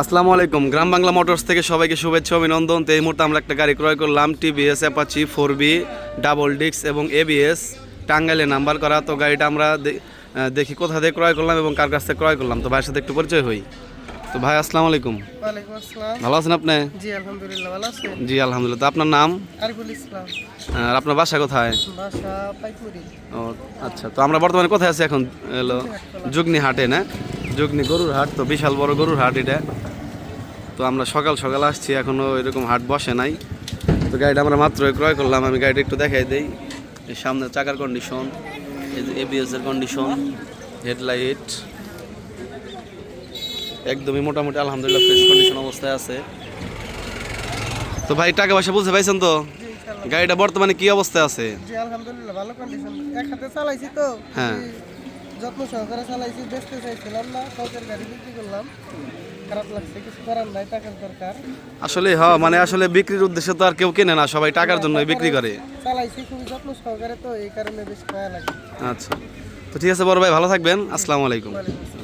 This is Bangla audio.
আসসালামু আলাইকুম। গ্রাম বাংলা মোটরস থেকে সবাইকে শুভেচ্ছা অভিনন্দন। তো এই মুহূর্তে আমরা একটা গাড়ি ক্রয় করলাম, TVS Apache 4B double disc এবং এবিএস, টাঙ্গাইলে নাম্বার করা। তো গাড়িটা আমরা দেখি কোথা থেকে ক্রয় করলাম এবং কার কাছ থেকে ক্রয় করলাম। তো ভাইয়ের সাথে একটু পরিচয় হই। তো ভাই আসসালামু আলাইকুম। ওয়ালাইকুম আসসালাম। ভালো আছেন আপনি? জি আলহামদুলিল্লাহ, ভালো আছেন? জি আলহামদুলিল্লাহ। তো আপনার নাম? আরিফুল ইসলাম। আর আপনার বাসা কোথায়? বাসা পাইকুড়ি। ও আচ্ছা। তো আমরা বর্তমানে কোথায় আছি এখন? হলো যুগনি হাটে না? যুগনি গরুর হাট। তো বিশাল বড় গরুর হাট এটা। তো আমরা সকাল সকাল আসছি, এখনও এরকম হাট বসে নাই। তো গাড়িটা আমরা মাত্রই ক্রয় করলাম। আমি গাড়িটা একটু দেখাই দিই। এই সামনে চাকার কন্ডিশন, এই যে এবিএস এর কন্ডিশন, হেডলাইট একদমই মোটামুটি আলহামদুলিল্লাহ ফ্রেশ কন্ডিশন অবস্থায় আছে। তো ভাই টাকা পয়সা বুঝতে পাইছেন তো? জি ইনশাআল্লাহ। গাড়িটা বর্তমানে কি অবস্থায় আছে? জি আলহামদুলিল্লাহ, ভালো কন্ডিশন। এক হাতে চালাইছি তো। হ্যাঁ। যত্ন সহকারে চালাইছি, বেচতে চাইছিলাম না, শখের গাড়ি বিক্রি করলাম। খারাপ লাগছে, কিছু করার নাই, টাকার দরকার। আসলে হ্যাঁ, মানে আসলে বিক্রির উদ্দেশ্যে তো আর কেউ কেনে না, সবাই টাকার জন্যই বিক্রি করে। চালাইছি খুবই যত্ন সহকারে, তো এই কারণে বেশ মায়া লাগে। আচ্ছা, তো ঠিক আছে বড় ভাই, ভালো থাকবেন। আসসালামু আলাইকুম। ওয়ালাইকুম আসসালাম।